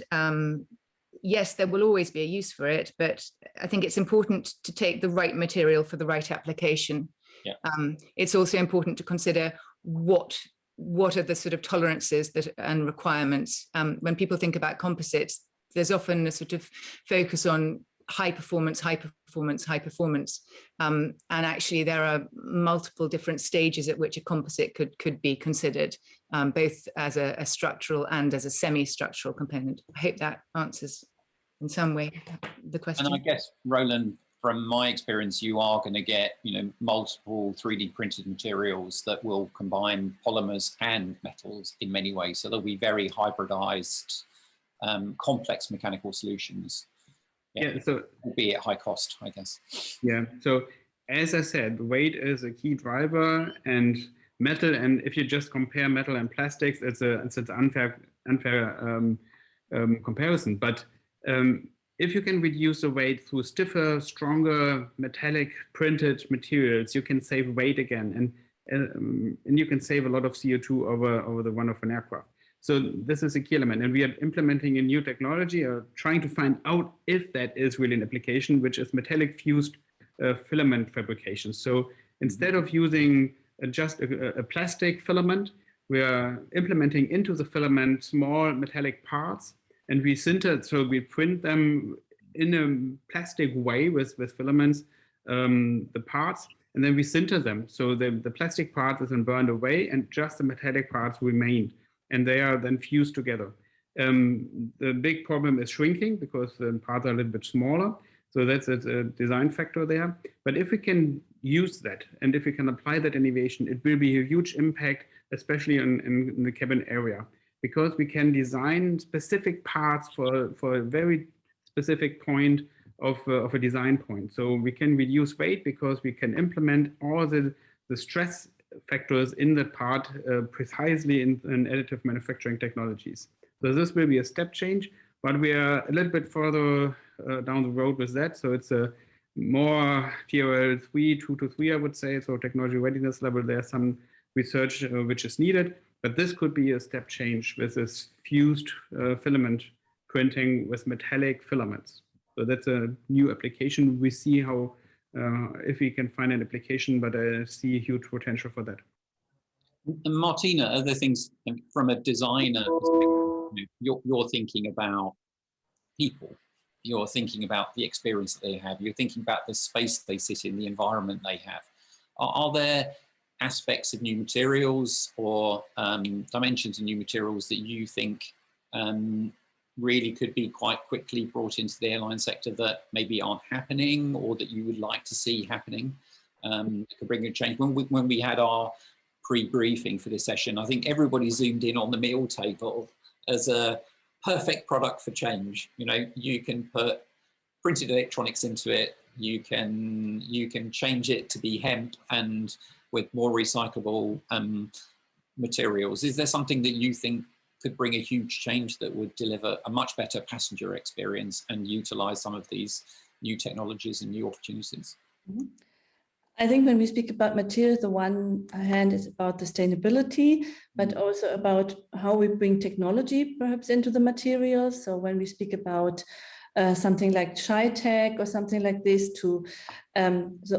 B: yes, there will always be a use for it, but I think it's important to take the right material for the right application.
A: Yeah.
B: It's also important to consider what are the sort of tolerances and requirements. When people think about composites, there's often a sort of focus on high performance. And actually there are multiple different stages at which a composite could be considered, both as a structural and as a semi-structural component. I hope that answers in some way the question.
A: And I guess, Roland, from my experience, you are going to get multiple 3D printed materials that will combine polymers and metals in many ways. So they'll be very hybridized, complex mechanical solutions.
D: Yeah, so
A: albeit high cost, I guess.
D: Yeah, so as I said, weight is a key driver, and metal. And if you just compare metal and plastics, it's an unfair comparison. But if you can reduce the weight through stiffer, stronger, metallic printed materials, you can save weight again, and you can save a lot of CO2 over the run of an aircraft. So this is a key element, and we are implementing a new technology, or trying to find out if that is really an application, which is metallic fused filament fabrication. So instead of using just a plastic filament, we are implementing into the filament small metallic parts, and we sinter, so we print them in a plastic way with filaments, the parts, and then we sinter them. So the plastic part is then burned away, and just the metallic parts remain, and they are then fused together. The big problem is shrinking, because the parts are a little bit smaller. So that's a design factor there. But if we can use that, and if we can apply that innovation, it will be a huge impact, especially in the cabin area, because we can design specific parts for a very specific point of a design point. So we can reduce weight because we can implement all the stress factors in that part precisely in additive manufacturing technologies. So this will be a step change. but we are a little bit further down the road with that. So it's a more TRL 3, 2 to 3, I would say. So technology readiness level, there's some research which is needed, but this could be a step change with this fused filament printing with metallic filaments. So that's a new application. We see how, if we can find an application, but I see a huge potential for that.
A: And Martina, other things from a designer perspective, you're thinking about people, you're thinking about the experience that they have, you're thinking about the space they sit in, the environment they have. Are there aspects of new materials or dimensions of new materials that you think really could be quite quickly brought into the airline sector that maybe aren't happening or that you would like to see happening? Could bring a change. When we had our pre-briefing for this session, I think everybody zoomed in on the meal table as a perfect product for change. You know, you can put printed electronics into it, you can change it to be hemp and with more recyclable materials. Is there something that you think could bring a huge change that would deliver a much better passenger experience and utilize some of these new technologies and new opportunities?
E: Mm-hmm. I think when we speak about materials, the one hand is about sustainability, but also about how we bring technology perhaps into the materials. So when we speak about something like Tech or something like this, to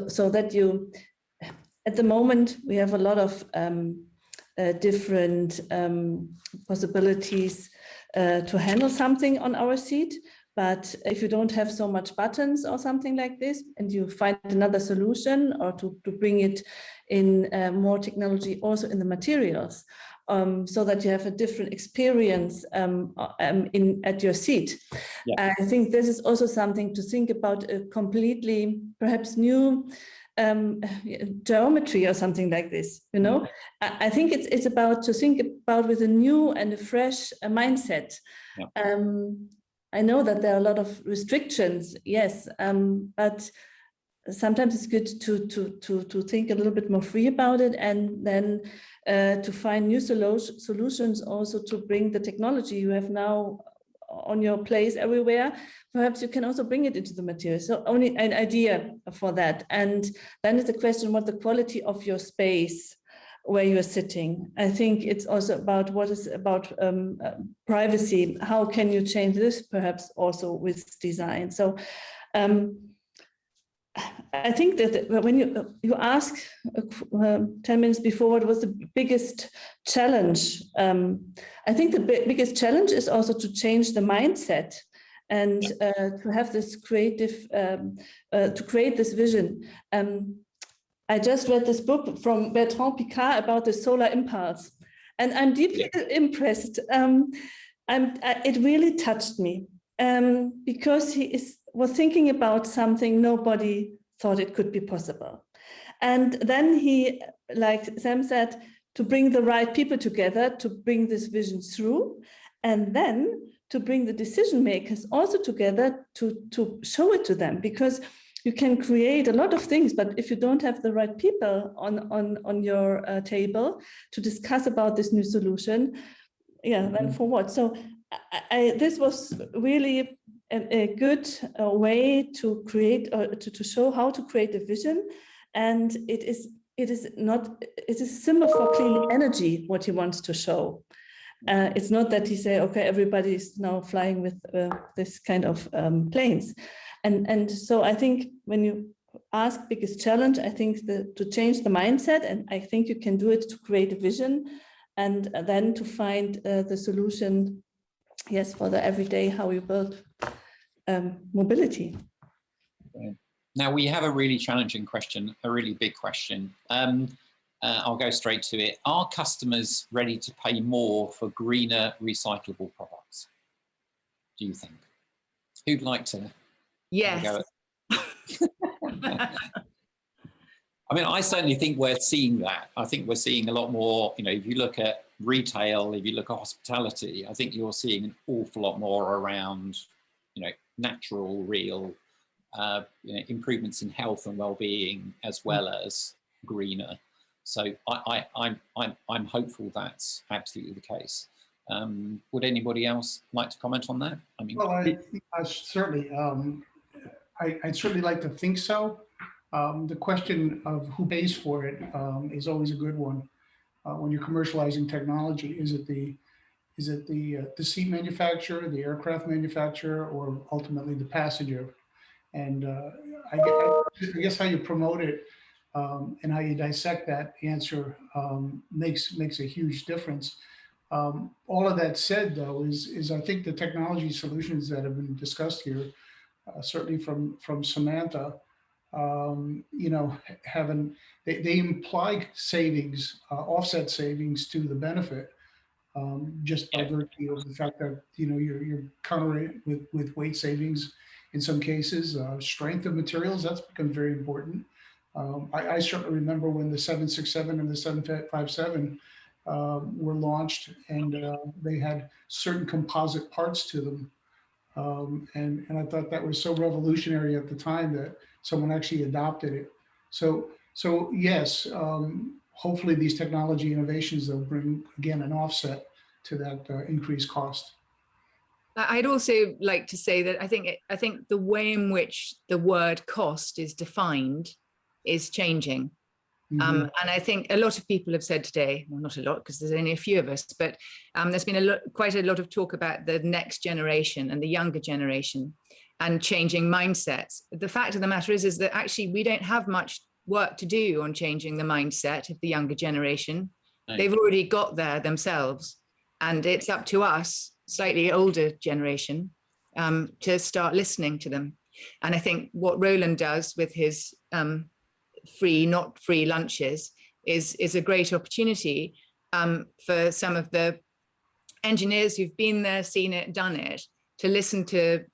E: so that you, at the moment, we have a lot of different possibilities to handle something on our seat. But if you don't have so much buttons or something like this, and you find another solution or to bring it in more technology also in the materials, so that you have a different experience at your seat. Yeah. I think this is also something to think about, a completely perhaps new geometry or something like this, you know. I think it's about to think about with a new and a fresh mindset. Yeah. I know that there are a lot of restrictions, yes, but sometimes it's good to think a little bit more free about it, and then to find new solutions also to bring the technology you have now on your place everywhere. Perhaps you can also bring it into the material. So only an idea for that. And then it's a question what the quality of your space where you're sitting. I think it's also about what is about privacy. How can you change this perhaps also with design? So I think that when you ask 10 minutes before what was the biggest challenge, I think the biggest challenge is also to change the mindset and to have this creative, to create this vision. I just read this book from Bertrand Piccard about the solar impulse, and I'm deeply impressed. It really touched me because he was thinking about something nobody thought it could be possible. And then he, like Sam said, to bring the right people together to bring this vision through, and then to bring the decision makers also together to show it to them, because you can create a lot of things, but if you don't have the right people on your table to discuss about this new solution, then for what? So this was really a good way to create, to show how to create a vision, and it is a symbol for clean energy. What he wants to show, it's not that he say, okay, everybody is now flying with this kind of planes. And so I think when you ask biggest challenge, I think to change the mindset, and I think you can do it to create a vision and then to find the solution, yes, for the everyday, how you build mobility.
A: Now we have a really challenging question, a really big question. I'll go straight to it. Are customers ready to pay more for greener recyclable products? Do you think? Who'd like to?
B: Yes.
A: I mean, I certainly think we're seeing that. I think we're seeing a lot more, you know, if you look at retail, if you look at hospitality, I think you're seeing an awful lot more around, you know, natural, real, you know, improvements in health and well-being, as well as greener. So I'm hopeful that's absolutely the case. Would anybody else like to comment on that? I mean,
C: Well, I certainly, I'd certainly like to think so. The question of who pays for it is always a good one. When you're commercializing technology, is it the seat manufacturer, the aircraft manufacturer, or ultimately the passenger? And I guess how you promote it and how you dissect that answer makes a huge difference. All of that said, though, is I think the technology solutions that have been discussed here, certainly from Samantha, you know, they imply savings, offset savings to the benefit, just by virtue of the fact that, you know, you're countering it with weight savings in some cases, strength of materials, that's become very important. I certainly remember when the 767 and the 757 were launched, and they had certain composite parts to them. And I thought that was so revolutionary at the time that someone actually adopted it. So yes, hopefully these technology innovations, they'll bring, again, an offset to that increased cost.
B: I'd also like to say that I think the way in which the word cost is defined is changing.
C: Mm-hmm.
B: And I think a lot of people have said today, well, not a lot because there's only a few of us, but there's been quite a lot of talk about the next generation and the younger generation and changing mindsets. The fact of the matter is that actually we don't have much work to do on changing the mindset of the younger generation. Right. They've already got there themselves, and it's up to us, slightly older generation, to start listening to them. And I think what Roland does with his free, not free lunches is a great opportunity for some of the engineers who've been there, seen it, done it, to listen to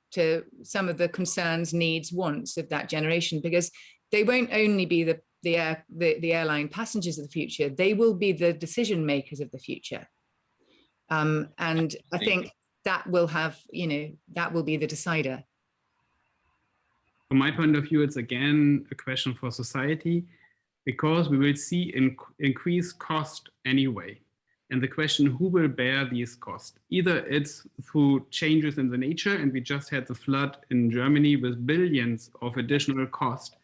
B: some of the concerns, needs, wants of that generation, because they won't only be the airline passengers of the future, they will be the decision makers of the future. And I think that will have, you know, that will be the decider.
D: From my point of view, it's again a question for society, because we will see increased cost anyway. And the question, who will bear these costs? Either it's through changes in the nature, and we just had the flood in Germany with billions of additional cost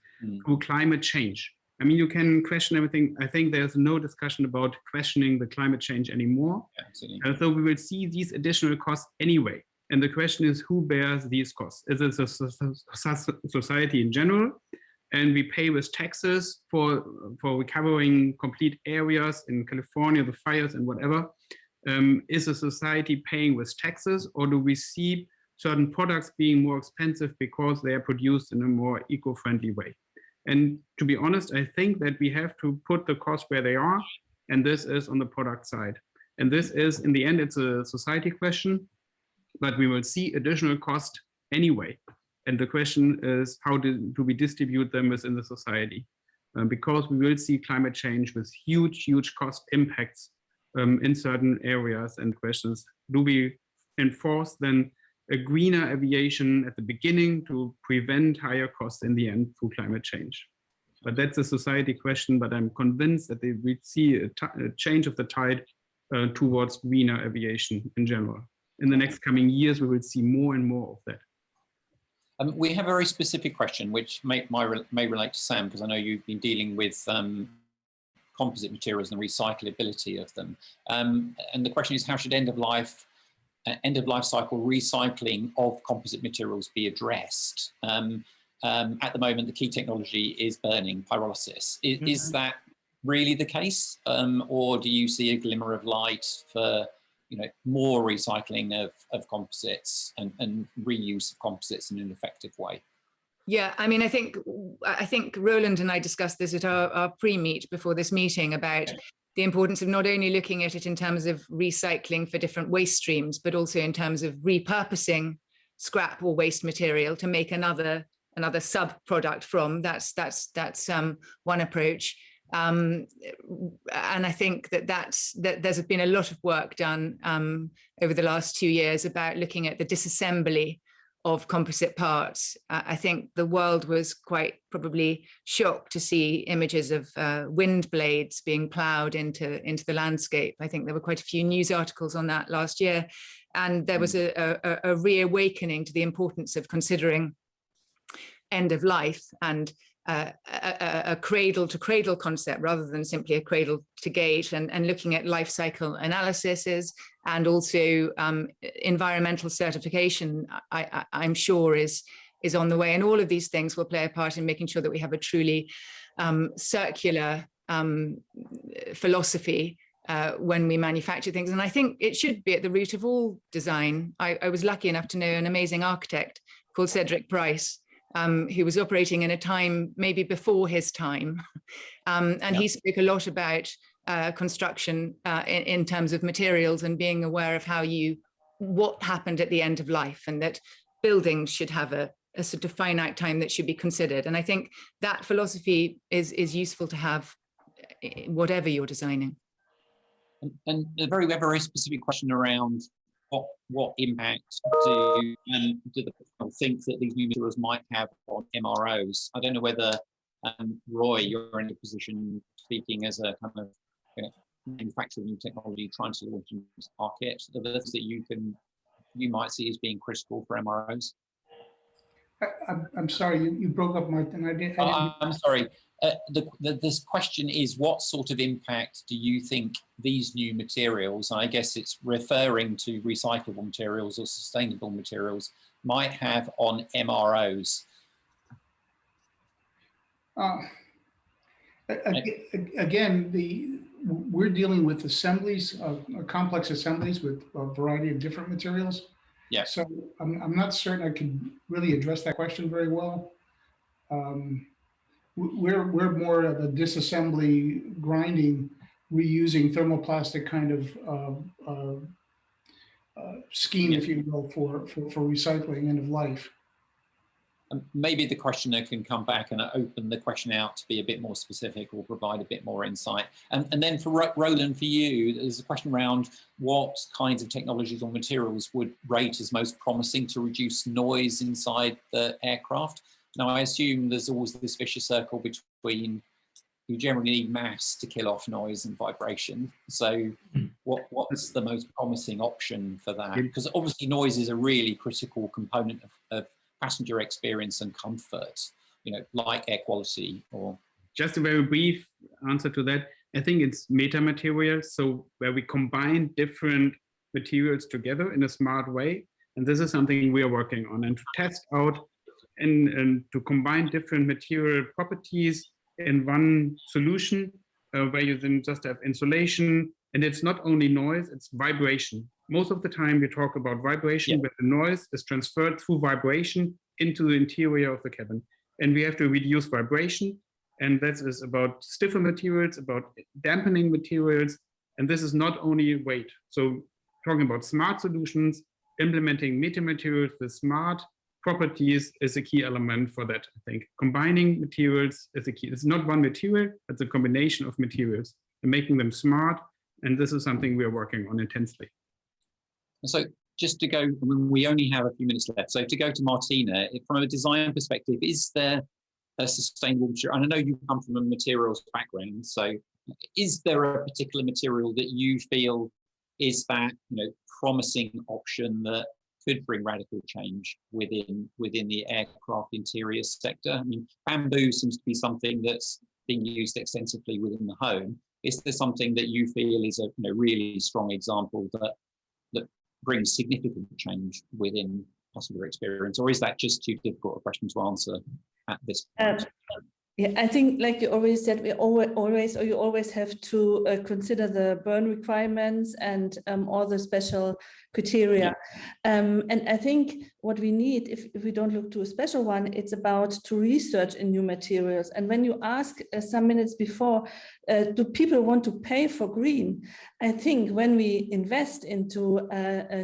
D: through climate change. I mean, you can question everything. I think there's no discussion about questioning the climate change anymore. Absolutely. So we will see these additional costs anyway. And the question is, who bears these costs? Is it a society in general? And we pay with taxes for recovering complete areas in California, the fires and whatever. Is a society paying with taxes, or do we see certain products being more expensive because they are produced in a more eco-friendly way? And to be honest, I think that we have to put the cost where they are, and this is on the product side. And this is, in the end, it's a society question, but we will see additional cost anyway. And the question is, how do we distribute them within the society? Because we will see climate change with huge, huge cost impacts in certain areas, and questions, do we enforce then a greener aviation at the beginning to prevent higher costs in the end through climate change? But that's a society question, but I'm convinced that we see a change of the tide towards greener aviation in general. In the next coming years, we will see more and more of that.
A: We have a very specific question, which may relate to Sam, because I know you've been dealing with composite materials and the recyclability of them. And the question is, how should end of life cycle recycling of composite materials be addressed? At the moment, the key technology is burning, pyrolysis. Is that really the case, or do you see a glimmer of light for, you know, more recycling of composites and reuse of composites in an effective way?
B: Yeah, I mean, I think Roland and I discussed this at our pre-meet before this meeting about the importance of not only looking at it in terms of recycling for different waste streams, but also in terms of repurposing scrap or waste material to make another sub-product from. That's one approach. And I think that there's been a lot of work done over the last 2 years about looking at the disassembly of composite parts. I think the world was quite probably shocked to see images of wind blades being ploughed into the landscape. I think there were quite a few news articles on that last year, and there was a reawakening to the importance of considering end of life and a cradle to cradle concept rather than simply a cradle to gate, and looking at life cycle analyses and also environmental certification, I'm sure is on the way. And all of these things will play a part in making sure that we have a truly circular philosophy when we manufacture things. And I think it should be at the root of all design. I was lucky enough to know an amazing architect called Cedric Price, who was operating in a time maybe before his time. And he spoke a lot about construction in terms of materials and being aware of what happened at the end of life, and that buildings should have a sort of finite time that should be considered. And I think that philosophy is useful to have whatever you're designing.
A: And a very, very specific question around what impact do the people think that these new materials might have on MROs? I don't know whether, Roy, you're in a position speaking as a kind of manufacturer of new technology, trying to launch into the market, are there things that you might see as being critical for MROs?
C: I'm sorry, you broke up, Martin. I didn't.
A: I'm sorry. This question is, what sort of impact do you think these new materials, and I guess it's referring to recyclable materials or sustainable materials, might have on MROs?
C: Again, we're dealing with assemblies, complex assemblies with a variety of different materials.
A: Yeah.
C: So I'm not certain I can really address that question very well. We're more of a disassembly, grinding, reusing thermoplastic kind of scheme, if you will, for recycling end of life.
A: Maybe the questioner can come back and open the question out to be a bit more specific or provide a bit more insight. And then for Roland, for you, there's a question around what kinds of technologies or materials would rate as most promising to reduce noise inside the aircraft. Now, I assume there's always this vicious circle between you generally need mass to kill off noise and vibration. So what's the most promising option for that? Because obviously noise is a really critical component of passenger experience and comfort, like air quality. Or
D: just a very brief answer to that. I think it's metamaterials, so where we combine different materials together in a smart way. And this is something we are working on, and to test out and to combine different material properties in one solution, where you then just have insulation. And it's not only noise, it's vibration. Most of the time we talk about vibration, but the noise is transferred through vibration into the interior of the cabin. And we have to reduce vibration. And that is about stiffer materials, about dampening materials. And this is not only weight. So talking about smart solutions, implementing metamaterials with smart properties is a key element for that, I think. Combining materials is a key. It's not one material, it's a combination of materials and making them smart. And this is something we are working on intensely.
A: So just to go, we only have a few minutes left. So to go to Martina, from a design perspective, is there a sustainable material? And I know you come from a materials background. So is there a particular material that you feel is that promising option that could bring radical change within the aircraft interior sector? I mean, bamboo seems to be something that's being used extensively within the home. Is there something that you feel is a really strong example that brings significant change within passenger experience, or is that just too difficult a question to answer at this point?
E: Yeah, I think, like you always said, you always have to consider the burn requirements and all the special criteria. And I think what we need, if we don't look to a special one, it's about to research in new materials. And when you ask some minutes before, do people want to pay for green? I think when we invest into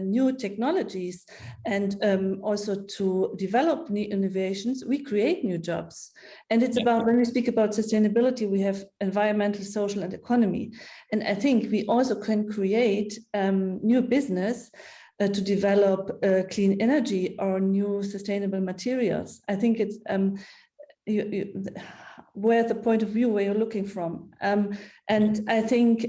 E: new technologies and also to develop new innovations, we create new jobs. And it's about, when we speak about sustainability, we have environmental, social, and economy. And I think we also can create new business to develop clean energy or new sustainable materials. I think it's where the point of view where you're looking from. And I think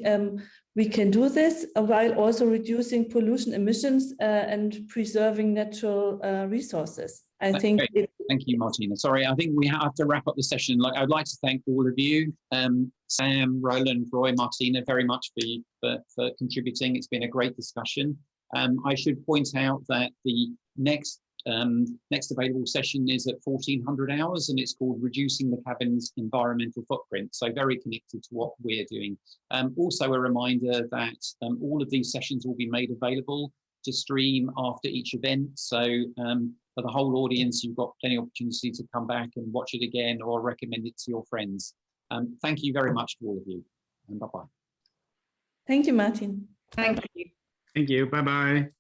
E: we can do this while also reducing pollution emissions and preserving natural resources. I think.
A: Thank you, Martina. Sorry, I think we have to wrap up the session. I'd like to thank all of you, Sam, Roland, Roy, Martina, very much for contributing. It's been a great discussion. I should point out that the next available session is at 1400 hours, and it's called Reducing the Cabin's Environmental Footprint. So very connected to what we're doing. Also a reminder that all of these sessions will be made available to stream after each event. So for the whole audience, you've got plenty of opportunity to come back and watch it again or recommend it to your friends. Thank you very much to all of you, and bye-bye.
E: Thank you, Martin.
B: Thank you.
D: Thank you. Bye-bye.